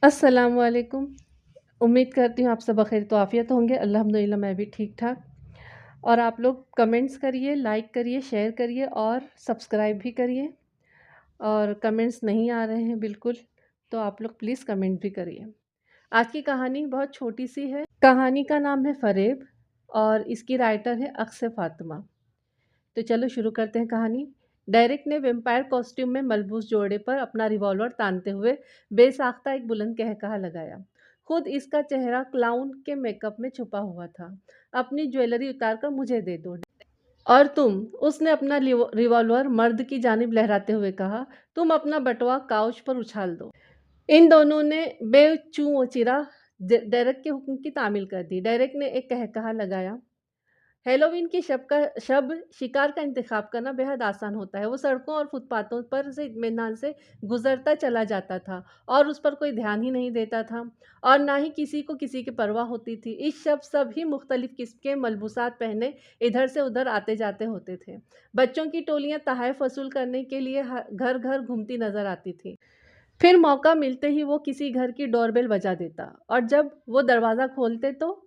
अस्सलामुअलैकुम। उम्मीद करती हूँ आप सब बख़ैर तो आफ़ियत होंगे। अल्हम्दुलिल्लाह मैं भी ठीक-ठाक। और आप लोग कमेंट्स करिए, लाइक करिए, शेयर करिए और सब्सक्राइब भी करिए। और कमेंट्स नहीं आ रहे हैं बिल्कुल, तो आप लोग प्लीज़ कमेंट भी करिए। आज की कहानी बहुत छोटी-सी है। कहानी का नाम है फ़रेब और इसकी राइटर है अक्स फ़ातिमा। तो चलो शुरू करते हैं कहानी। डेरिक ने वेम्पायर कॉस्ट्यूम में मलबूस जोड़े पर अपना रिवॉल्वर तानते हुए बेसाख्ता एक बुलंद कहकहा लगाया। खुद इसका चेहरा क्लाउन के मेकअप में छुपा हुआ था। अपनी ज्वेलरी उतारकर मुझे दे दो। और तुम, उसने अपना रिवॉल्वर मर्द की जानिब लहराते हुए कहा, तुम अपना बटुआ काउच पर उछाल दो। इन दोनों ने बेचूचिरा डेरेक के हुक्म की तामील कर दी। डेरेक ने एक कहकहा लगाया। हेलोवीन की शब शिकार का इंतखाब करना बेहद आसान होता है। वो सड़कों और फुटपाथों पर से इत्मीनान से गुजरता चला जाता था और उस पर कोई ध्यान ही नहीं देता था और ना ही किसी को किसी की परवाह होती थी। इस शब सभी मुख्तलिफ किस्म के मलबूसात पहने इधर से उधर आते जाते होते थे। बच्चों की टोलियां तहफ़्फ़ुज़ वसूल करने के लिए घर घर घूमती नजर आती थी। फिर मौका मिलते ही वो किसी घर की डोरबेल बजा देता और जब वो दरवाज़ा खोलते तो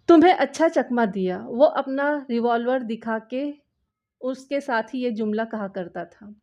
तुम्हें अच्छा चकमा दिया। वो अपना रिवॉल्वर दिखा के उसके साथ ही ये जुमला कहा करता था।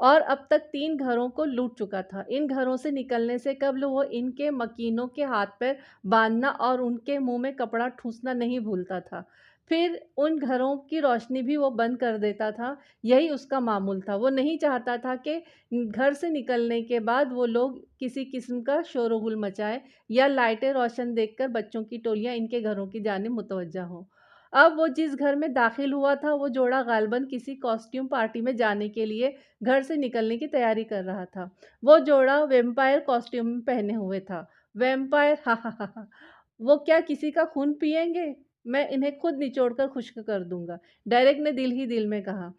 और अब तक 3 घरों को लूट चुका था। इन घरों से निकलने से कब्ल वो इनके मकीनों के हाथ-पैर बाँधना और उनके मुँह में कपड़ा ठूँसना नहीं भूलता था। फिर उन घरों की रोशनी भी वो बंद कर देता था। यही उसका मामूल था। वो नहीं चाहता था कि घर से निकलने के बाद वो लोग किसी किस्म का शोर-गुल मचाएँ या लाइटें रोशन देखकर बच्चों की टोलियाँ इनके घरों की जानिब मुतवज्जा हों। अब वो जिस घर में दाखिल हुआ था, वो जोड़ा गालिबन किसी कॉस्ट्यूम पार्टी में जाने के लिए घर से निकलने की तैयारी कर रहा था। वो जोड़ा वैम्पायर कॉस्ट्यूम पहने हुए था। वैम्पायर हा हा हा हा! वो क्या किसी का खून पिएँगे? मैं इन्हें खुद निचोड़ कर खुश्क कर दूँगा। डेरेक ने दिल ही दिल में कहा।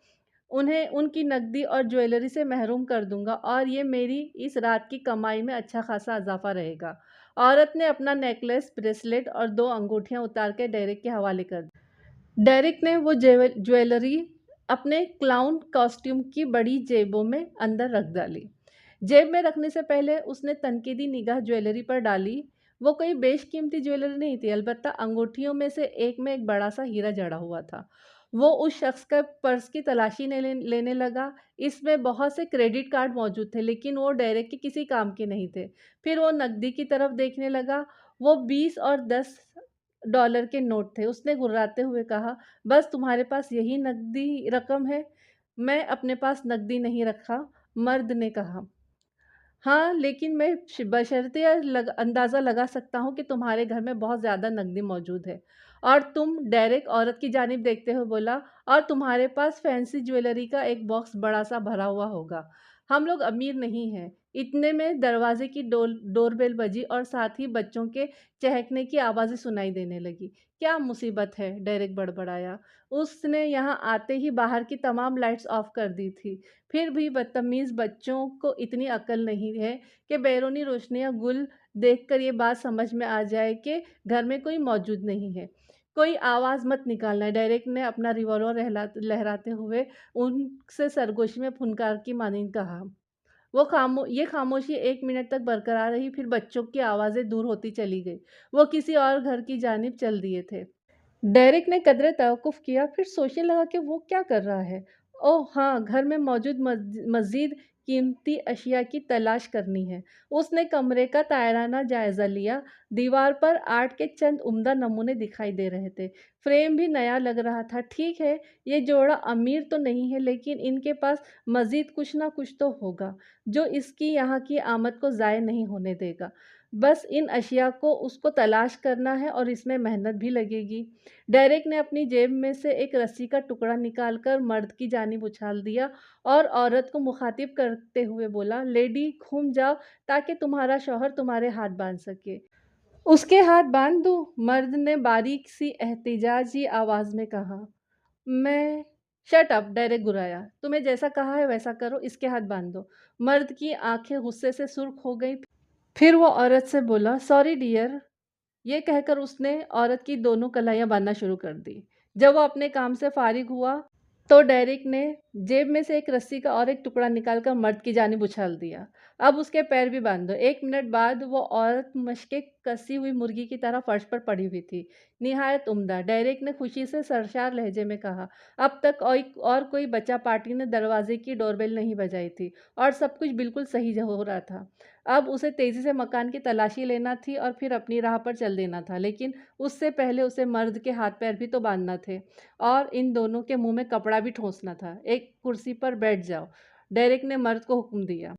उन्हें उनकी नकदी और ज्वेलरी से महरूम कर दूँगा और ये मेरी इस रात की कमाई में अच्छा खासा इज़ाफ़ा रहेगा। औरत ने अपना नेकलेस, ब्रेसलेट और 2 अंगूठियाँ उतार के डेरेक के हवाले कर दी। डेरेक ने वो ज्वेलरी अपने क्लाउन कॉस्ट्यूम की बड़ी जेबों में अंदर रख डाली। जेब में रखने से पहले उसने तनकीदी निगाह ज्वेलरी पर डाली। वो कोई बेशकीमती ज्वेलरी नहीं थी, अलबत्ता अंगूठियों में से एक में एक बड़ा-सा हीरा जड़ा हुआ था। वो उस शख्स का पर्स की तलाशी लेने लगा। इसमें बहुत से क्रेडिट कार्ड मौजूद थे, लेकिन वो डेरेक के किसी काम के नहीं थे। फिर वो नकदी की तरफ देखने लगा। वो 20 और 10 डॉलर के नोट थे। उसने गुर्राते हुए कहा, "बस तुम्हारे पास यही नकदी रकम है?" "मैं अपने पास नकदी नहीं रखा," मर्द ने कहा। हाँ, लेकिन मैं बशर्ते अंदाज़ा लगा सकता हूँ कि तुम्हारे घर में बहुत ज़्यादा नकदी मौजूद है। और तुम, डेरेक औरत की जानिब देखते हुए बोला, और तुम्हारे पास फैंसी ज्वेलरी का एक बॉक्स बड़ा-सा भरा हुआ होगा। हम लोग अमीर नहीं हैं। इतने में दरवाज़े की डोरबेल बजी और साथ ही बच्चों के चहकने की आवाज़ें सुनाई देने लगी। क्या मुसीबत है? डेरेक बड़बड़ाया। उसने यहाँ आते ही बाहर की तमाम लाइट्स ऑफ कर दी थी। फिर भी बदतमीज़ बच्चों को इतनी अक्ल नहीं है कि बैरूनी रोशनी या गुल देखकर ये बात समझ में आ जाए कि घर में कोई मौजूद नहीं है। कोई आवाज़ मत निकालना। डेरेक ने अपना रिवॉल्वर लहराते हुए उनसे सरगोशी में फुनकार की मानिंद कहा। ये खामोशी 1 मिनट तक बरकरार रही, फिर बच्चों की आवाज़ें दूर होती चली गई। वो किसी और घर की जानिब चल दिए थे। डेरेक ने कदरे तवक़्क़ुफ़ किया, फिर सोचने लगा कि वो क्या कर रहा है? ओह! हाँ, घर में मौजूद मज़ीद कीमती अशिया की तलाश करनी है। उसने कमरे का तायराना जायज़ा लिया। दीवार पर आर्ट के चंद उम्दा नमूने दिखाई दे रहे थे। फ्रेम भी नया लग रहा था। ठीक है, ये जोड़ा अमीर तो नहीं है, लेकिन इनके पास मज़ीद कुछ ना कुछ तो होगा, जो इसकी यहाँ की आमद को ज़ाय नहीं होने देगा। बस इन अशिया को उसको तलाश करना है और इसमें मेहनत भी लगेगी। डेरेक ने अपनी जेब में से एक रस्सी का टुकड़ा निकालकर मर्द की जानिब उछाल दिया और औरत को मुखातिब करते हुए बोला, "लेडी, घूम जाओ ताकि तुम्हारा शौहर तुम्हारे हाथ बाँध सके।" "उसके हाथ बाँध दूँ?" मर्द ने बारीक सी एहतिजाजी आवाज़ में कहा। "मैं" "शट अप!" डेरेक गुर्राया। "तुम्हें जैसा कहा है वैसा करो, इसके हाथ बाँध दो।" मर्द की आँखें गुस्से से सुर्ख हो गईं। फिर वो औरत से बोला, "सॉरी डियर।" ये कहकर उसने औरत की दोनों कलाइयाँ बाँधना शुरू कर दी। जब वो अपने काम से फ़ारिग हुआ, तो डेरिक ने जेब में से एक रस्सी का और एक टुकड़ा निकालकर मर्द की जानिब उछाल दिया। अब उसके पैर भी बांध दो। 1 मिनट बाद वो औरत मशके कसी हुई मुर्गी की तरह फर्श पर पड़ी हुई थी। निहायत उम्दा, डेरिक ने खुशी से सरशार लहजे में कहा। अब तक और कोई बच्चा पार्टी ने दरवाजे की डोरबेल नहीं बजाई थी और सब कुछ बिल्कुल सही हो रहा था। अब उसे तेजी से मकान की तलाशी लेना थी और फिर अपनी राह पर चल देना था, लेकिन उससे पहले उसे मर्द के हाथ पैर भी तो बांधना थे और इन दोनों के मुंह में कपड़ा भी ठोंसना था। एक कुर्सी पर बैठ जाओ, डेरेक ने मर्द को हुक्म दिया।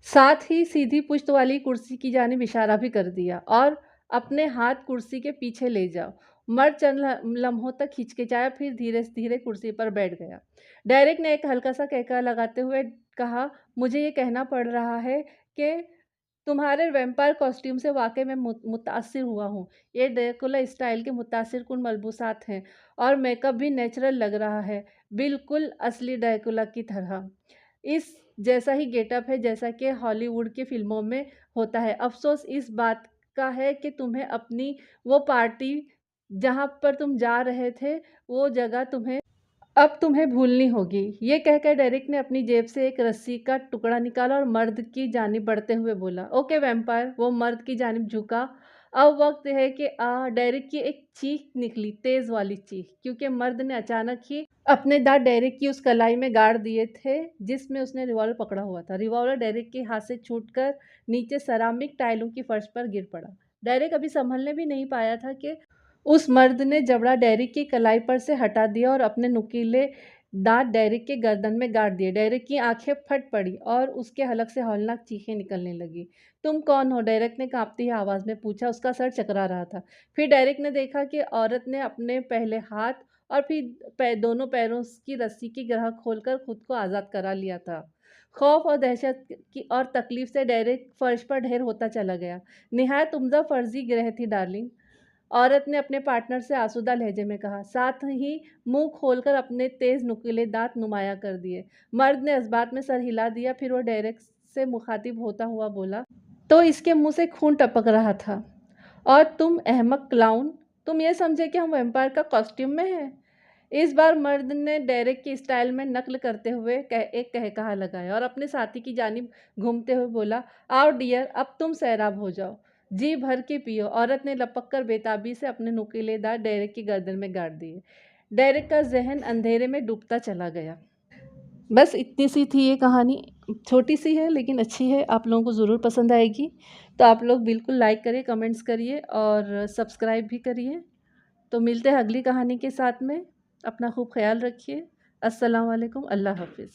साथ ही सीधी पुश्त वाली कुर्सी की जानिब इशारा भी कर दिया और अपने हाथ कुर्सी के पीछे ले जाओ। मर्द चंद लम्हों तक हिचकिचाया, फिर धीरे धीरे कुर्सी पर बैठ गया। डेरेक ने एक हल्का सा कहका लगाते हुए कहा, मुझे ये कहना पड़ रहा है कि तुम्हारे वैम्पायर कॉस्ट्यूम से वाक़ई में मुतासिर हुआ हूँ। ये ड्रैकुला स्टाइल के मुतासिर कुन मलबूसात हैं और मेकअप भी नेचुरल लग रहा है, बिल्कुल असली ड्रैकुला की तरह। इस जैसा ही गेटअप है जैसा कि हॉलीवुड की फ़िल्मों में होता है। अफ़सोस इस बात का है कि तुम्हें अपनी वो पार्टी जहाँ पर तुम जा रहे थे, वो जगह अब तुम्हें भूलनी होगी। ये कहकर डेरिक ने अपनी जेब से एक रस्सी का टुकड़ा निकाला और मर्द की जानिब बढ़ते हुए बोला, ओके वैम्पायर। वो मर्द की जानिब झुका। अब वक्त है कि डेरिक की एक चीख निकली, तेज वाली चीख, क्योंकि मर्द ने अचानक ही अपने दांत डेरिक की उस कलाई में गाड़ दिए थे जिसमें उसने रिवॉल्वर पकड़ा हुआ था। रिवॉल्वर डेरिक के हाथ से छूटकर नीचे सरामिक टाइलों की फर्श पर गिर पड़ा। डेरिक अभी संभलने भी नहीं पाया था कि उस मर्द ने जबड़ा डेरिक की कलाई पर से हटा दिया और अपने नुकीले दांत डेरिक के गर्दन में गाड़ दिए। डेरिक की आंखें फट पड़ी और उसके हलक से हौलनाक चीखें निकलने लगी। तुम कौन हो? डेरिक ने कांपती आवाज में पूछा। उसका सर चकरा रहा था। फिर डेरिक ने देखा कि औरत ने अपने पहले हाथ और फिर दोनों पैरों की रस्सी की ग्रह खोलकर खुद को आज़ाद करा लिया था। खौफ और दहशत की और तकलीफ से डेरिक फर्श पर ढेर होता चला गया। निहायत उम्दा फर्जी ग्रह थी डार्लिंग, औरत ने अपने पार्टनर से आसूदा लहजे में कहा, साथ ही मुंह खोलकर अपने तेज नुकीले दांत नुमाया कर दिए। मर्द ने इस बात में सर हिला दिया। फिर वो डायरेक्ट से मुखातिब होता हुआ बोला, तो इसके मुंह से खून टपक रहा था। और तुम अहमक क्लाउन, तुम ये समझे कि हम वैम्पायर का कॉस्ट्यूम में हैं? इस बार मर्द ने डेरेक की स्टाइल में नकल करते हुए एक कहकहा लगाया और अपने साथी की जानिब घूमते हुए बोला, आओ डियर, अब तुम सैराब हो जाओ, जी भर के पियो। औरत ने लपक कर बेताबी से अपने नुकीले दांत डेरेक की गर्दन में गाड़ दिए। डेरेक का जहन अंधेरे में डूबता चला गया। बस इतनी सी थी ये कहानी। छोटी सी है लेकिन अच्छी है, आप लोगों को ज़रूर पसंद आएगी। तो आप लोग बिल्कुल लाइक करिए, कमेंट्स करिए और सब्सक्राइब भी करिए। तो मिलते हैं अगली कहानी के साथ में। अपना खूब ख्याल रखिए। अस्सलाम वालेकुम, अल्लाह हाफ़िज़।